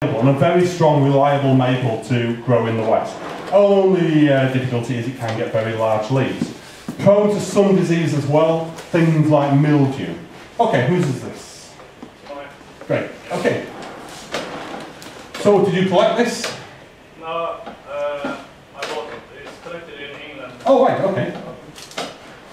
and a very strong, reliable maple to grow in the West. Only difficulty is it can get very large leaves. Prone to some disease as well, things like mildew. Okay, whose is this? Great, okay. So, did you collect this? No, I bought it. It's collected in England. Oh, right, okay.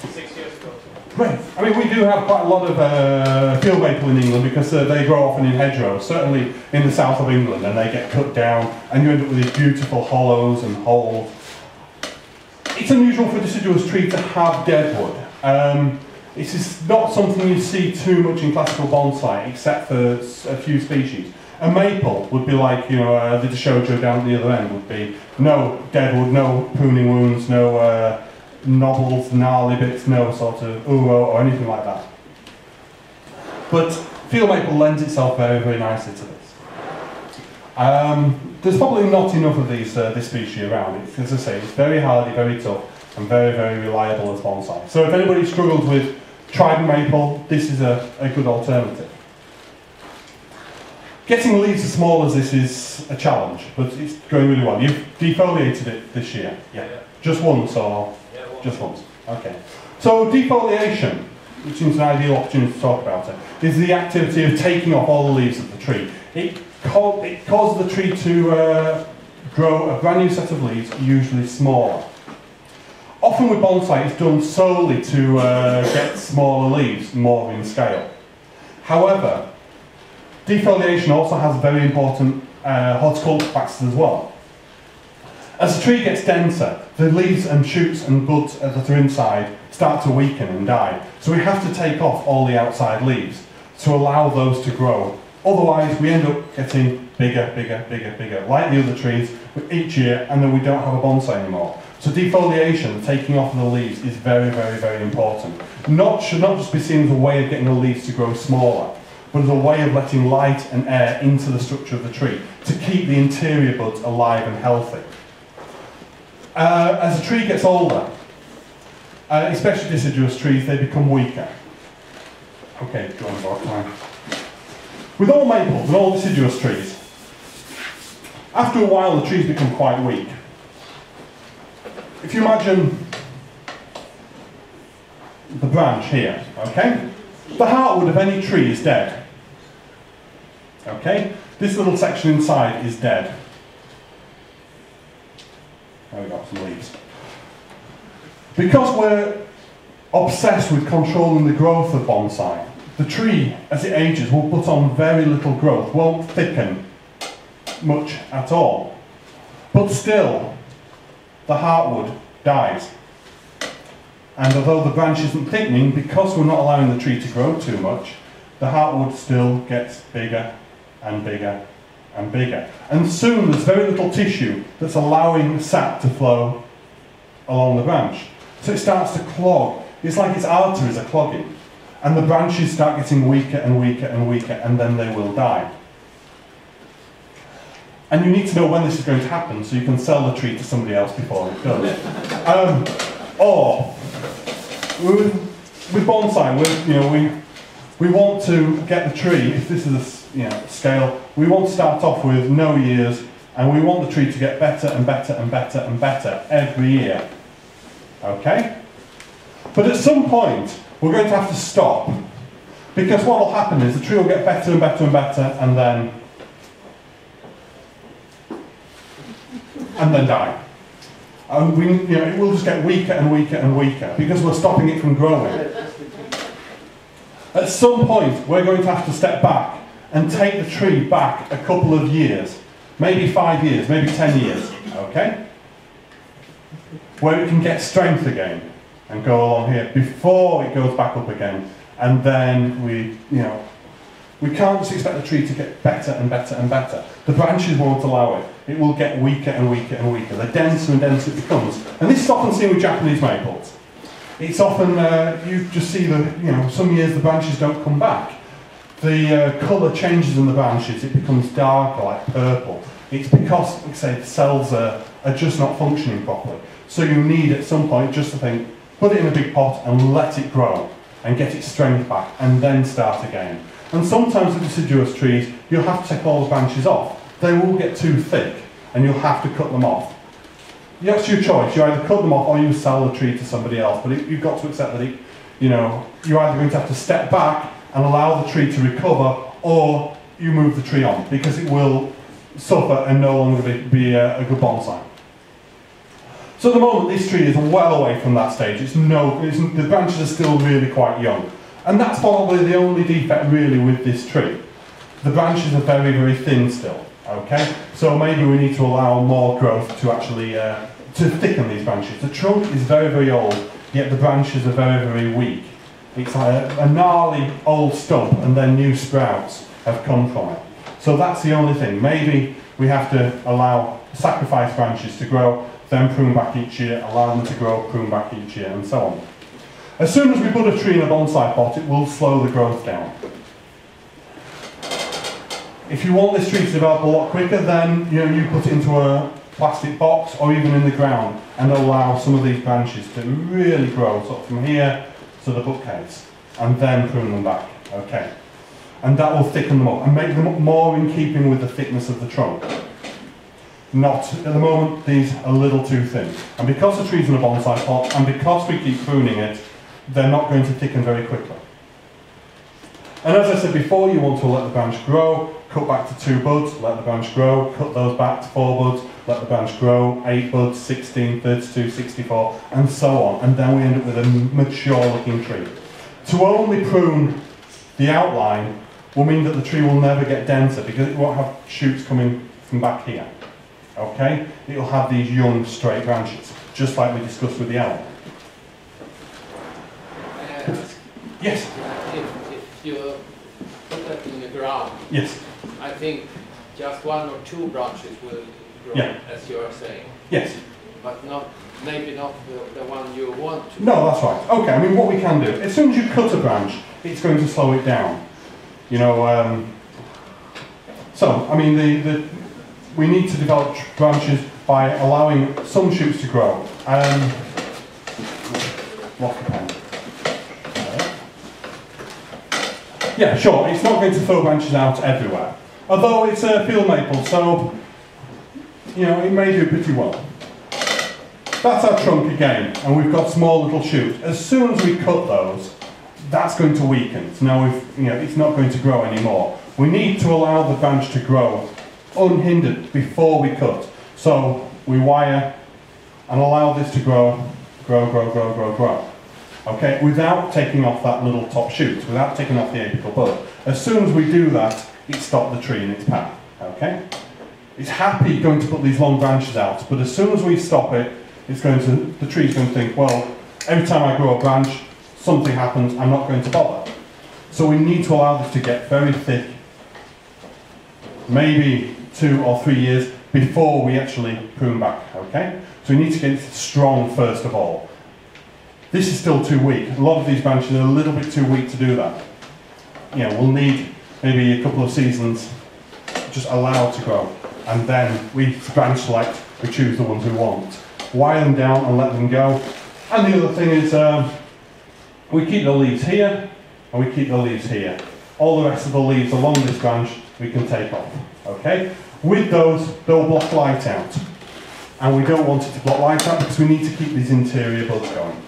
6 years ago. Great. I mean, we do have quite a lot of field maple in England because they grow often in hedgerows, certainly in the south of England, and they get cut down, and you end up with these beautiful hollows and holes. It's unusual for a deciduous tree to have deadwood. This is not something you see too much in classical bonsai, except for a few species. A maple would be like, you know, the Deshojo down at the other end would be no deadwood, no pruning wounds, no knobbles, gnarly bits, no sort of uro or anything like that. But field maple lends itself very, very nicely to this. There's probably not enough of this species around. It's, as I say, it's very hardy, very tough, and very, very reliable as bonsai. So if anybody struggles with trident maple, this is a good alternative. Getting leaves as small as this is a challenge, but it's going really well. You've defoliated it this year? Yeah. Just once or? Yeah, once. Just once. Okay. So defoliation, which seems an ideal opportunity to talk about it, is the activity of taking off all the leaves of the tree. It causes the tree to grow a brand new set of leaves, usually smaller. Often with bonsai, it's done solely to get smaller leaves, more in scale. However, defoliation also has very important horticultural factors as well. As the tree gets denser, the leaves and shoots and buds that are inside start to weaken and die. So we have to take off all the outside leaves to allow those to grow. Otherwise, we end up getting bigger, bigger, bigger, bigger, like the other trees each year, and then we don't have a bonsai anymore. So defoliation, taking off the leaves, is very, very, very important. Should not just be seen as a way of getting the leaves to grow smaller, but as a way of letting light and air into the structure of the tree to keep the interior buds alive and healthy. As the tree gets older, especially deciduous trees, they become weaker. Okay, go on about time. With all maples and all deciduous trees, after a while the trees become quite weak. If you imagine the branch here, okay? The heartwood of any tree is dead. Okay? This little section inside is dead. There we go, some leaves. Because we're obsessed with controlling the growth of bonsai, the tree, as it ages, will put on very little growth, won't thicken much at all. But still, the heartwood dies. And although the branch isn't thickening, because we're not allowing the tree to grow too much, the heartwood still gets bigger and bigger and bigger. And soon there's very little tissue that's allowing sap to flow along the branch. So it starts to clog. It's like its arteries are clogging. And the branches start getting weaker and weaker and weaker, and then they will die. And you need to know when this is going to happen so you can sell the tree to somebody else before it does. Or, with bonsai, we want to get the tree, if this is a scale, we want to start off with no years, and we want the tree to get better and better and better and better every year. Okay? But at some point, we're going to have to stop, because what will happen is the tree will get better and better and better, and then die. And it will just get weaker and weaker and weaker because we're stopping it from growing. At some point, we're going to have to step back and take the tree back a couple of years, maybe 5 years, maybe 10 years, okay? Where it can get strength again and go along here before it goes back up again. And then we can't just expect the tree to get better and better and better. The branches won't allow it. It will get weaker and weaker and weaker. The denser and denser it becomes. And this is often seen with Japanese maples. It's often, you just see some years the branches don't come back. The colour changes in the branches. It becomes darker, like purple. It's because, like I say, the cells are just not functioning properly. So you need at some point just to think, put it in a big pot and let it grow and get its strength back and then start again. And sometimes with deciduous trees, you'll have to take all the branches off they will get too thick and you'll have to cut them off. That's your choice. You either cut them off or you sell the tree to somebody else. But you've got to accept that you're either going to have to step back and allow the tree to recover, or you move the tree on, because it will suffer and no longer be a good bonsai. So at the moment, this tree is well away from that stage. The branches are still really quite young. And that's probably the only defect really with this tree. The branches are very, very thin still. Okay, so maybe we need to allow more growth to actually to thicken these branches. The trunk is very, very old, yet the branches are very, very weak. It's like a gnarly old stump, and then new sprouts have come from it. So that's the only thing. Maybe we have to sacrifice branches to grow, then prune back each year, allow them to grow, prune back each year, and so on. As soon as we put a tree in a bonsai pot, it will slow the growth down. If you want this tree to develop a lot quicker, then you put it into a plastic box or even in the ground and allow some of these branches to really grow, sort of from here to the bookcase, and then prune them back. Okay, and that will thicken them up and make them more in keeping with the thickness of the trunk. Not at the moment, these are a little too thin, and because the tree's in a bonsai pot and because we keep pruning it, they're not going to thicken very quickly. And as I said before, you want to let the branch grow, cut back to 2 buds, let the branch grow, cut those back to 4 buds, let the branch grow, 8 buds, 16, 32, 64, and so on. And then we end up with a mature looking tree. To only prune the outline will mean that the tree will never get denser because it won't have shoots coming from back here. Okay? It will have these young straight branches, just like we discussed with the elm. Yes? If you put that in the ground, yes, I think just 1 or 2 branches will grow, yeah, as you are saying. Yes. But maybe not the one you want to. No, that's right. Okay, I mean, what we can do, as soon as you cut a branch, it's going to slow it down. So, I mean, we need to develop branches by allowing some shoots to grow. Lost the pen. Yeah, sure, it's not going to throw branches out everywhere. Although it's a field maple, so, it may do pretty well. That's our trunk again, and we've got small little shoots. As soon as we cut those, that's going to weaken. So now it's not going to grow anymore. We need to allow the branch to grow unhindered before we cut. So we wire and allow this to grow. Okay, without taking off that little top shoot, without taking off the apical bud. As soon as we do that, it stopped the tree in its path. Okay? It's happy going to put these long branches out, but as soon as we stop it, the tree's going to think, well, every time I grow a branch, something happens, I'm not going to bother. So we need to allow this to get very thick, maybe 2 or 3 years before we actually prune back. Okay? So we need to get it strong first of all. This is still too weak. A lot of these branches are a little bit too weak to do that. We'll need maybe a couple of seasons just allowed to grow. And then we branch select, we choose the ones we want. Wire them down and let them go. And the other thing is we keep the leaves here and we keep the leaves here. All the rest of the leaves along this branch we can take off. Okay? With those, they'll block light out. And we don't want it to block light out because we need to keep these interior buds going.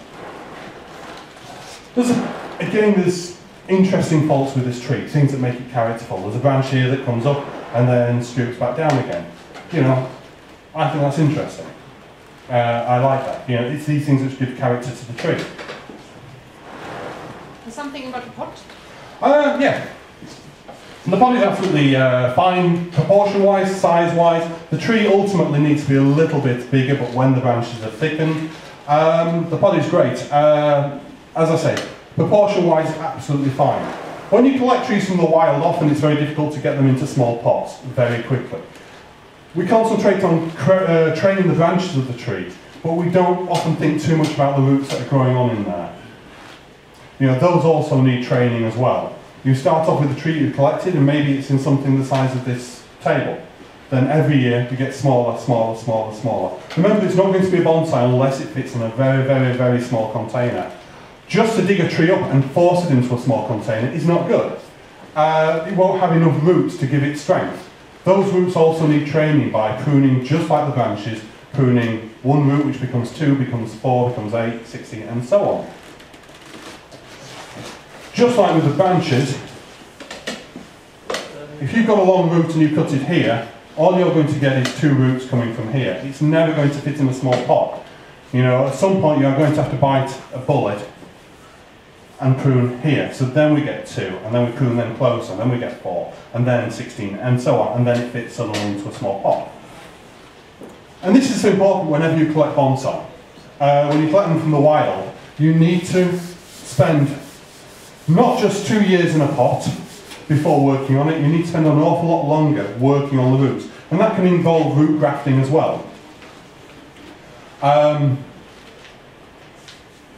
There's interesting faults with this tree, things that make it characterful. There's a branch here that comes up and then scoops back down again. I think that's interesting. I like that. It's these things which give character to the tree. Something about the pot? Yeah. The pot is absolutely fine, proportion-wise, size-wise. The tree ultimately needs to be a little bit bigger, but when the branches are thickened, the pot is great. As I say, proportion-wise, absolutely fine. When you collect trees from the wild, often it's very difficult to get them into small pots very quickly. We concentrate on training the branches of the tree, but we don't often think too much about the roots that are growing on in there. Those also need training as well. You start off with a tree you've collected, and maybe it's in something the size of this table. Then every year you get smaller, smaller, smaller, smaller. Remember, it's not going to be a bonsai unless it fits in a very, very, very small container. Just to dig a tree up and force it into a small container is not good. It won't have enough roots to give it strength. Those roots also need training by pruning, just like the branches, pruning one root which becomes 2, becomes 4, becomes 8, 16, and so on. Just like with the branches, if you've got a long root and you cut it here, all you're going to get is 2 roots coming from here. It's never going to fit in a small pot. You know, at some point you are going to have to bite a bullet and prune here. So then we get 2, and then we prune them closer, and then we get 4, and then 16, and so on, and then it fits suddenly into a small pot. And this is important whenever you collect bonsai. When you collect them from the wild, you need to spend not just 2 years in a pot before working on it, you need to spend an awful lot longer working on the roots. And that can involve root grafting as well.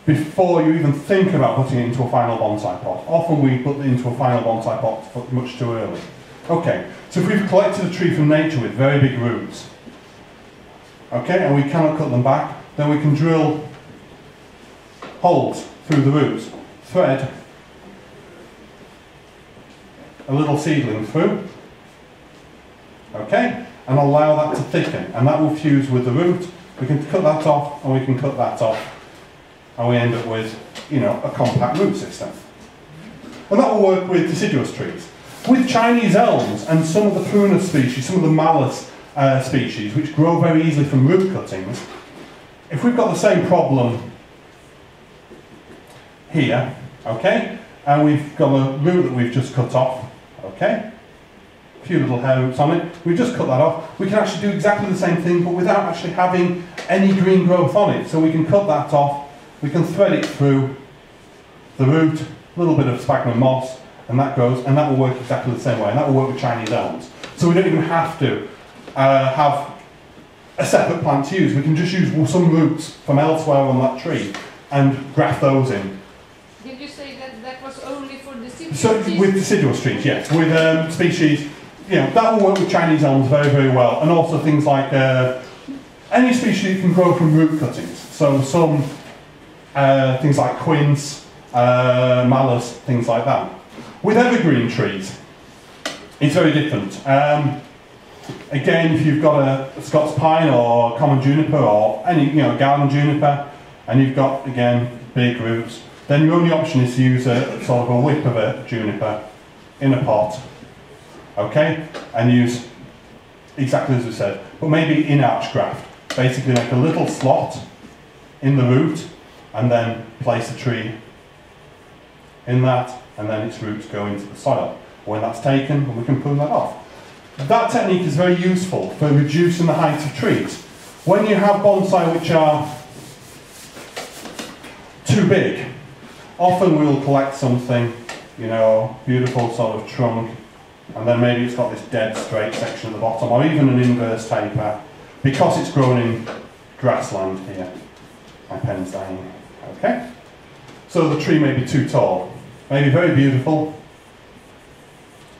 Before you even think about putting it into a final bonsai pot. Often we put it into a final bonsai pot much too early. Okay, so if we've collected a tree from nature with very big roots, okay, and we cannot cut them back, then we can drill holes through the roots, thread a little seedling through, okay, and allow that to thicken, and that will fuse with the root. We can cut that off, and we can cut that off, and we end up with, you know, a compact root system. And that will work with deciduous trees. With Chinese elms and some of the prunus species, some of the malus species, which grow very easily from root cuttings, if we've got the same problem here, okay, and we've got a root that we've just cut off, okay, a few little hair roots on it, we just cut that off, we can actually do exactly the same thing but without actually having any green growth on it. So we can cut that off, we can thread it through the root, a little bit of sphagnum moss, and that grows, and that will work exactly the same way, and that will work with Chinese elms. So we don't even have to have a separate plant to use. We can just use some roots from elsewhere on that tree and graft those in. Did you say that that was only for deciduous So trees? with deciduous trees, yes. With species, you know, that will work with Chinese elms very, very well, and also things like any species that can grow from root cuttings. So some things like quince, malus, things like that. With evergreen trees, it's very different. Again, if you've got a Scots pine or common juniper or any, you know, garden juniper, and you've got, again, big roots, then your only option is to use a sort of a whip of a juniper in a pot, okay, and use exactly as we said, but maybe in arch graft. Basically make a little slot in the root and then place the tree in that, and then its roots go into the soil. When that's taken, we can prune that off. That technique is very useful for reducing the height of trees. When you have bonsai which are too big, often we'll collect something, you know, beautiful sort of trunk, and then maybe it's got this dead straight section at the bottom, or even an inverse taper, because it's grown in grassland here. My pen's dying. Okay? So the tree may be too tall. Maybe very beautiful,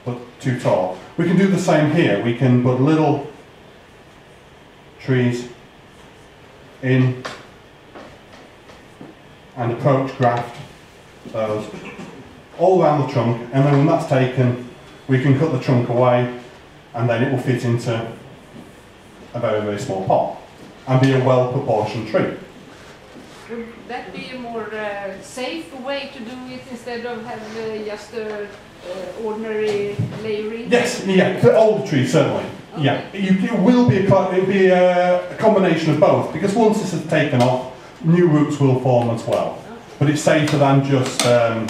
but too tall. We can do the same here. We can put little trees in and approach graft those all around the trunk, and then when that's taken, we can cut the trunk away, and then it will fit into a very, very small pot and be a well-proportioned tree. Would that be a more safe way to do it instead of having just a ordinary layering? Yes, yeah, for older trees certainly. Okay. Yeah, it will be a combination of both, because once this is taken off, new roots will form as well. Okay. But it's safer than just doing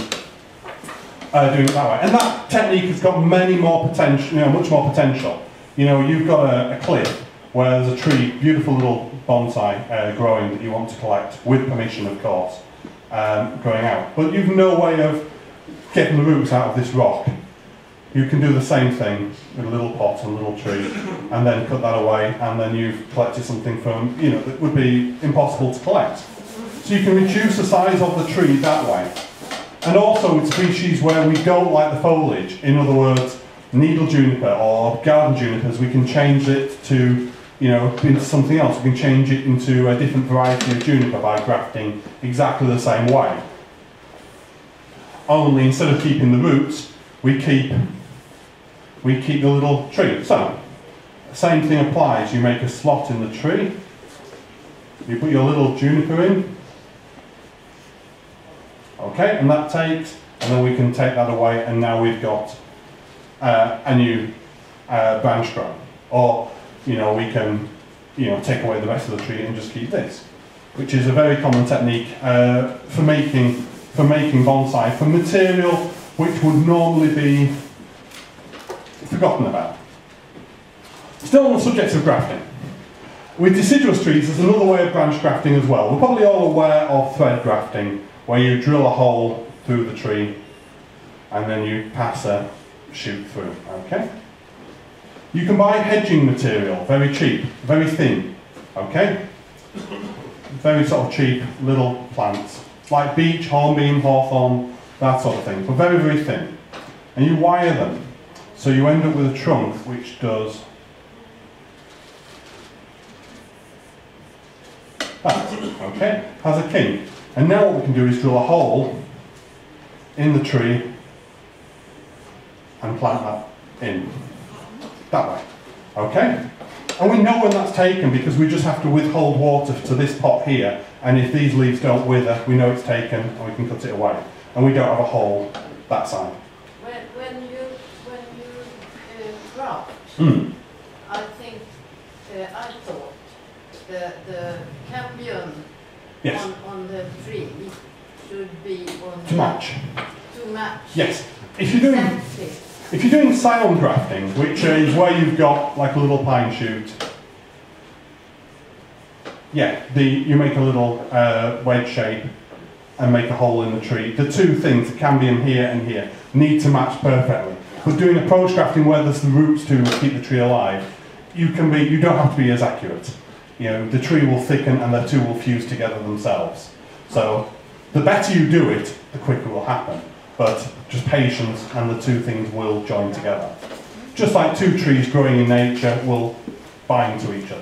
it that way. And that technique has got many more potential, you know, much more potential. You know, you've got a cliff where there's a tree, beautiful little bonsai growing that you want to collect, with permission of course, growing out. But you've no way of getting the roots out of this rock. You can do the same thing with a little pot and a little tree, and then cut that away, and then you've collected something from, you know, that would be impossible to collect. So you can reduce the size of the tree that way. And also with species where we don't like the foliage, in other words, needle juniper or garden junipers, we can change it to, you know, into something else. We can change it into a different variety of juniper by grafting exactly the same way. Only instead of keeping the roots, we keep the little tree. So same thing applies. You make a slot in the tree. You put your little juniper in. Okay, and that takes, and then we can take that away, and now we've got a new branch grown. Or, you know, we can, you know, take away the rest of the tree and just keep this, which is a very common technique for making bonsai from material which would normally be forgotten about. Still on the subject of grafting. With deciduous trees, there's another way of branch grafting as well. We're probably all aware of thread grafting, where you drill a hole through the tree and then you pass a shoot through, okay? You can buy hedging material, very cheap, very thin, okay? Very sort of cheap little plants, like beech, hornbeam, hawthorn, that sort of thing, but very, very thin. And you wire them, so you end up with a trunk which does that, okay? Has a kink. And now what we can do is drill a hole in the tree and plant that in. That way, okay? And we know when that's taken because we just have to withhold water to this pot here, and if these leaves don't wither, we know it's taken and we can cut it away. And we don't have a hole that side. When you graft, I think, I thought the cambium Yes. on the tree should be on To match. To match. Yes. If you're doing silent grafting, which is where you've got like a little pine shoot, yeah, you make a little wedge shape and make a hole in the tree. The two things, the cambium here and here, need to match perfectly. But doing approach grafting where there's the roots to keep the tree alive, you don't have to be as accurate. You know, the tree will thicken and the two will fuse together themselves. So the better you do it, the quicker it will happen. But just patience and the two things will join together. Just like two trees growing in nature will bind to each other.